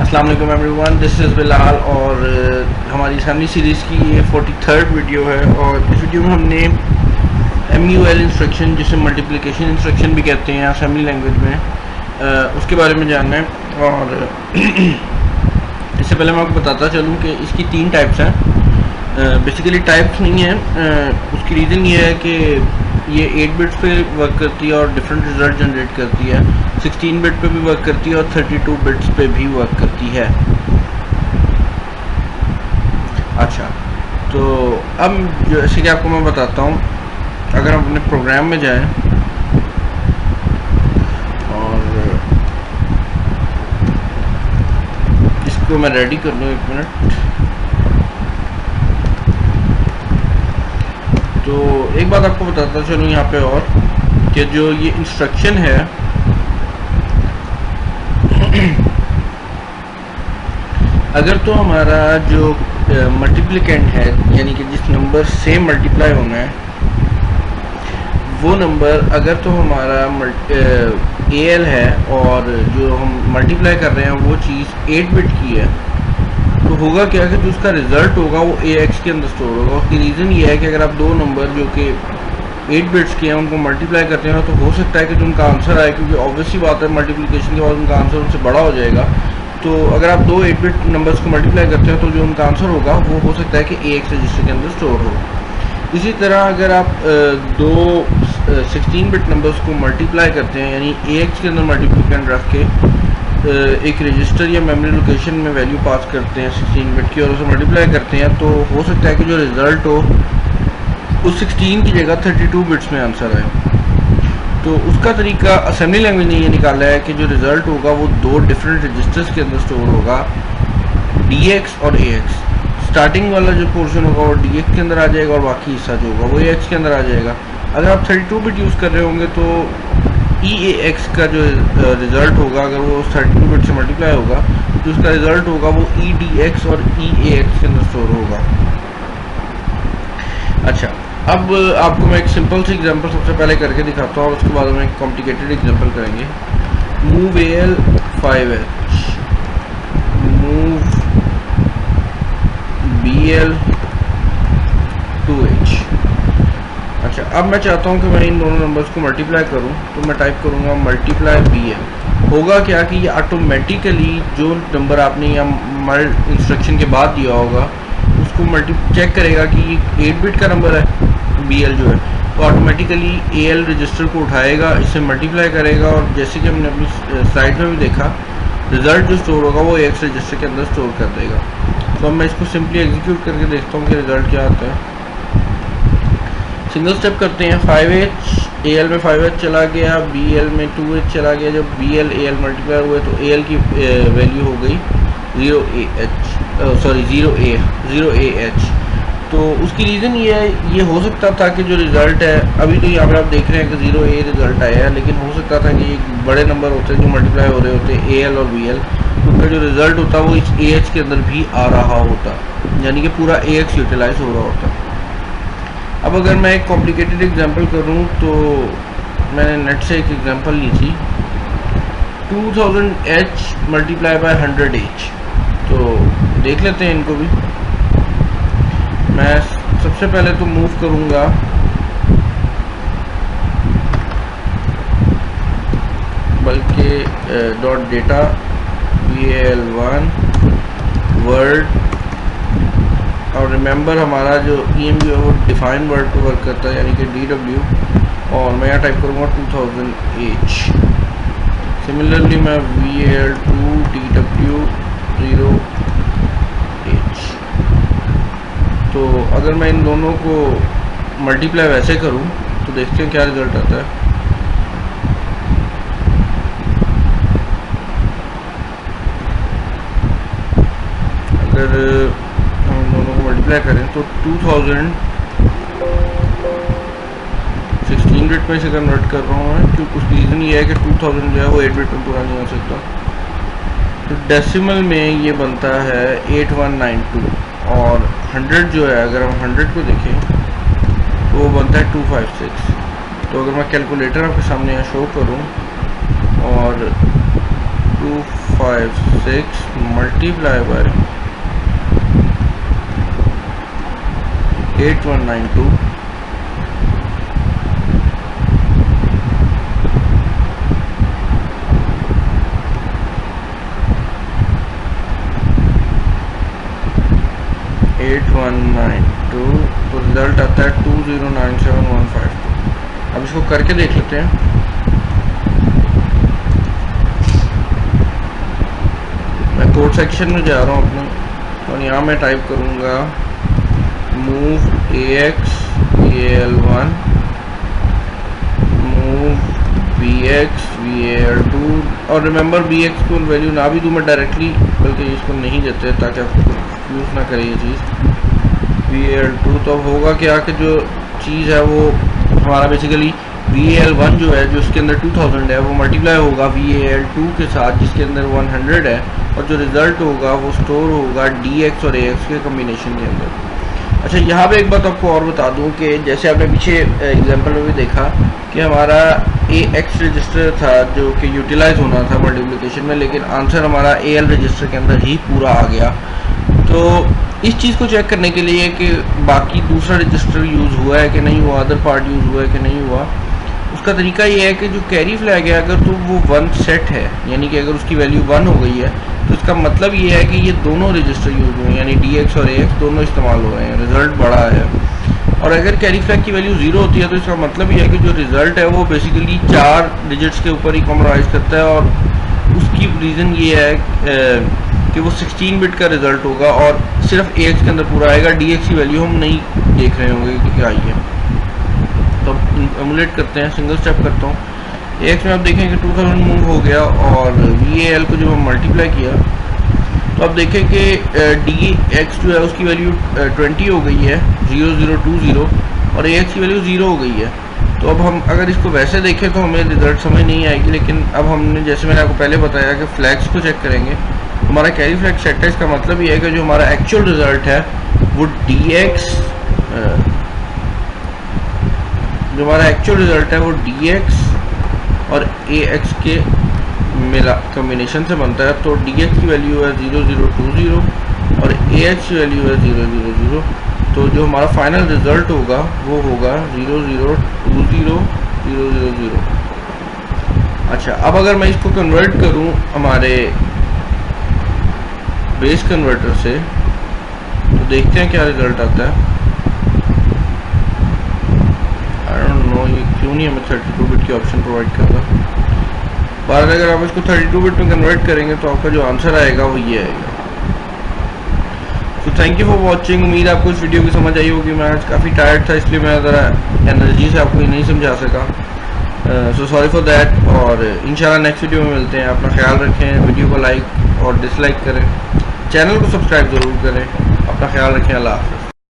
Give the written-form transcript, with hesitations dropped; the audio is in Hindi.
अस्सलाम वालेकुम एवरीवन, दिस इज़ बिलाल और हमारी असेंबली सीरीज़ की ये 43rd वीडियो है। और इस वीडियो में हमने MUL इंस्ट्रक्शन, जिसे मल्टीप्लिकेशन इंस्ट्रक्शन भी कहते हैं असेंबली लैंग्वेज में, उसके बारे में जानना है। और इससे पहले मैं आपको बताता चलूँ कि इसकी 3 टाइप्स हैं। बेसिकली टाइप्स नहीं है, उसकी रीज़न ये है कि ये 8 बिट्स पे वर्क करती है और डिफरेंट रिजल्ट जनरेट करती है। 16 बिट पे भी वर्क करती है और 32 बिट्स पे भी वर्क करती है। अच्छा, तो अब जैसे कि आपको मैं बताता हूँ, अगर हम अपने प्रोग्राम में जाएं और इसको मैं रेडी कर लूँ, 1 मिनट। तो एक बात आपको बताता चलूँ यहाँ पे और कि जो ये इंस्ट्रक्शन है, अगर तो हमारा जो मल्टीप्लिकेंट है, यानी कि जिस नंबर से मल्टीप्लाई होना है वो नंबर, अगर तो हमारा AL है और जो हम मल्टीप्लाई कर रहे हैं वो चीज़ 8 बिट की है, तो होगा क्या कि जो उसका रिज़ल्ट होगा वो AX के अंदर स्टोर होगा। उसकी रीज़न ये है कि अगर आप दो नंबर जो कि 8 बिट्स के हैं उनको मल्टीप्लाई करते हैं तो हो सकता है कि जो उनका आंसर आए, क्योंकि ऑब्वियसली बात है मल्टीप्लिकेशन के बाद उनका आंसर उनसे बड़ा हो जाएगा। तो अगर आप दो 8 बिट नंबर्स को मल्टीप्लाई करते हैं तो जो उनका आंसर होगा वो हो सकता है कि AX रजिस्टर के अंदर स्टोर हो। इसी तरह अगर आप दो 16 बिट नंबर्स को मल्टीप्लाई करते हैं, यानी AX के अंदर मल्टीप्लिकेंट रख के एक रजिस्टर या मेमोरी लोकेशन में वैल्यू पास करते हैं 16 बिट की और उसे मल्टीप्लाई करते हैं, तो हो सकता है कि जो रिज़ल्ट हो उस 16 की जगह 32 बिट्स में आंसर आए। तो उसका तरीका असेंबली लैंग्वेज ने ये निकाला है कि जो रिज़ल्ट होगा वो दो डिफरेंट रजिस्टर्स के अंदर स्टोर होगा, DX और AX। स्टार्टिंग वाला जो पोर्शन होगा वो DX के अंदर आ जाएगा और बाकी हिस्सा जो होगा वो AX के अंदर आ जाएगा। अगर आप 32 बिट यूज़ कर रहे होंगे तो EAX का जो रिज़ल्ट होगा, अगर वो 32 बिट से मल्टीप्लाई होगा तो उसका रिज़ल्ट होगा वो EDX और EAX के अंदर स्टोर होगा। अच्छा, अब आपको मैं एक सिंपल सी एग्जांपल सबसे पहले करके दिखाता हूँ और उसके बाद हम एक कॉम्प्लिकेटेड एग्जांपल करेंगे। Move AL 5H, move BL 2H। अच्छा, अब मैं चाहता हूँ कि मैं इन दोनों नंबर्स को मल्टीप्लाई करूँ, तो मैं टाइप करूँगा मल्टीप्लाई BL। होगा क्या कि ये ऑटोमेटिकली जो नंबर आपने यहाँ इंस्ट्रक्शन के बाद दिया होगा उसको चेक करेगा कि ये 8 बिट का नंबर है BL जो है, तो ऑटोमेटिकली AL रजिस्टर को उठाएगा, इसे मल्टीप्लाई करेगा और जैसे कि हमने अपनी स्लाइड में भी देखा, रिज़ल्ट जो स्टोर होगा वो AX रजिस्टर के अंदर स्टोर कर देगा। तो अब मैं इसको सिंपली एग्जीक्यूट करके देखता हूँ कि रिज़ल्ट क्या आता है। सिंगल स्टेप करते हैं। 5H AL में 5H चला गया, BL में 2H चला गया। जब BL AL मल्टीप्लाई हुए तो AL की वैल्यू हो गई 0AH। तो उसकी रीज़न ये हो सकता था कि जो रिज़ल्ट है, अभी तो यहाँ पे आप देख रहे हैं कि 0A रिज़ल्ट आया है, लेकिन हो सकता था कि बड़े नंबर होते हैं जो मल्टीप्लाई हो रहे होते AL और BL, उनका जो रिज़ल्ट होता वो इस AH के अंदर भी आ रहा होता, यानी कि पूरा AX यूटिलाइज हो रहा होता। अब अगर मैं एक कॉम्प्लिकेटेड एग्जांपल करूं, तो मैंने नेट से एक एग्जांपल ली थी, 2000H मल्टीप्लाई बाय 100H। तो देख लेते हैं इनको भी। मैं सबसे पहले तो मूव करूंगा बल्कि डॉट डेटा VAL1 वर्ड, और रिमेंबर हमारा जो EMU है वो डिफाइन वर्ड पर वर्क करता है, यानी कि DW, और मैं यहाँ टाइप करूँगा 2000H। सिमिलरली मैं VAL2 DW 0H। तो अगर मैं इन दोनों को मल्टीप्लाई वैसे करूँ तो देखते हैं क्या रिज़ल्ट आता है। अगर मल्टीप्लाई करें तो 2000 16 बिट में से कन्वर्ट कर रहा हूँ मैं, क्योंकि उसकी रीज़न ये है कि 2000 जो है वो 8 बिट में पूरा नहीं हो सकता। तो डेसिमल में ये बनता है 8192, और 100 जो है, अगर हम 100 को देखें तो वो बनता है 256। तो अगर मैं कैलकुलेटर आपके सामने यहाँ शो करूँ और 2 156 मल्टीप्लाई बाय 8192 8192 तो रिजल्ट आता है 2097152। अब इसको करके देख लेते हैं। मैं कोड सेक्शन में जा रहा हूँ अपने, और यहाँ मैं टाइप करूँगा move AX VAL1 move BX VAL2, और रिमेंबर BX को वैल्यू ना भी दूँ मैं डायरेक्टली, बल्कि इसको नहीं देते ताकि आपको यूज़ ना करे ये चीज़ VAL2। तो अब होगा क्या कि जो चीज़ है वो हमारा बेसिकली VAL1 जो है, जो इसके अंदर 2000 है, वो मल्टीप्लाई होगा VAL2 के साथ जिसके अंदर 100 है, और जो रिज़ल्ट होगा वो स्टोर होगा DX और AX के कम्बिनेशन के अंदर। अच्छा, यहाँ पे एक बात आपको और बता दूँ कि जैसे आपने पीछे एग्जांपल में भी देखा कि हमारा AX रजिस्टर था जो कि यूटिलाइज होना था मल्टीप्लिकेशन में, लेकिन आंसर हमारा AL रजिस्टर के अंदर ही पूरा आ गया। तो इस चीज़ को चेक करने के लिए कि बाकी दूसरा रजिस्टर यूज़ हुआ है कि नहीं हुआ, अदर पार्ट यूज़ हुआ है कि नहीं हुआ, उसका तरीका ये है कि जो कैरी फ्लैग है अगर तो वो 1 सेट है, यानी कि अगर उसकी वैल्यू 1 हो गई है तो इसका मतलब ये है कि ये दोनों रजिस्टर यूज़ हुए हैं, यानी DX और AX दोनों इस्तेमाल हो रहे हैं, रिज़ल्ट बड़ा है। और अगर कैरी फ्लैग की वैल्यू 0 होती है तो इसका मतलब ये है कि जो रिज़ल्ट है वो बेसिकली 4 डिजिट्स के ऊपर ही कॉम्प्रोमाइज़ करता है, और उसकी रीज़न ये है कि वो 16 बिट का रिज़ल्ट होगा और सिर्फ AX के अंदर पूरा आएगा, DX की वैल्यू हम नहीं देख रहे होंगे कि क्या आई है। तो एमुलेट करते हैं, सिंगल स्टेप करता हूँ। AX में आप देखें कि 2000 मूव हो गया, और VAL को जब हम मल्टीप्लाई किया तो आप देखें कि DX जो है उसकी वैल्यू 20 हो गई है 0020, और AX की वैल्यू 0 हो गई है। तो अब हम अगर इसको वैसे देखें तो हमें रिजल्ट समझ नहीं आएगी, लेकिन अब हमने जैसे मैंने आपको पहले बताया कि फ्लैग्स को चेक करेंगे, हमारा कैरी फ्लैग सेट है। इसका मतलब ये है कि जो हमारा एक्चुअल रिजल्ट है वो DX और AX के मिला कम्बिनेशन से बनता है। तो DX की वैल्यू है 0020 और AX की वैल्यू है 000। तो जो हमारा फाइनल रिजल्ट होगा वो होगा 0020000। अच्छा, अब अगर मैं इसको कन्वर्ट करूं हमारे बेस कन्वर्टर से तो देखते हैं क्या रिजल्ट आता है। आई डोंट नो ये क्यों नहीं हमें 32 बिट की ऑप्शन प्रोवाइड कर रहा। बार अगर आप इसको 32 बिट में कन्वर्ट करेंगे तो आपका जो आंसर आएगा वो ये आएगा। तो थैंक यू फॉर वॉचिंग। उम्मीद आपको इस वीडियो की समझ आई होगी। मैं आज काफ़ी टायर्ड था इसलिए मैं ज़रा एनर्जी से आपको ये नहीं समझा सका, सो सॉरी फॉर दैट। और इंशाल्लाह नेक्स्ट वीडियो में मिलते हैं। अपना ख्याल रखें, वीडियो को लाइक और डिसलाइक करें, चैनल को सब्सक्राइब ज़रूर करें। अपना ख्याल रखें, अल्लाह हाफ़िज़।